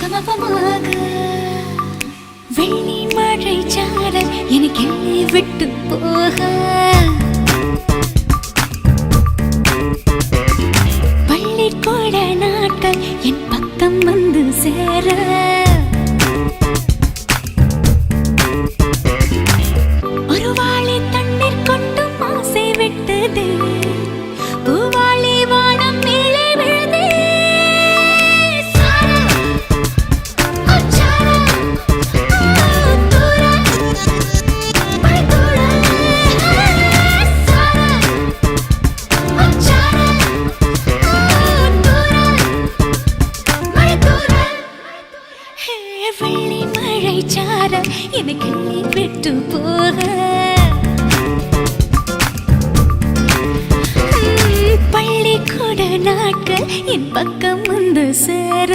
கமபமாக வெள்ளி மழை சாரல் எனக்கு என்னை விட்டு போக பள்ளிக்கூட நாட்கள் என் பக்கம் வந்து சேர ஒரு வாளி தண்ணீர் கொண்டும் ஆசை விட்டது பூவாளி வானம் மேலே விழுதே வெள்ளி மழை சாரல் எனக்கு என்னை விட்டு போக பள்ளிக்கூட நாட்கள் என் பக்கம் வந்து சேர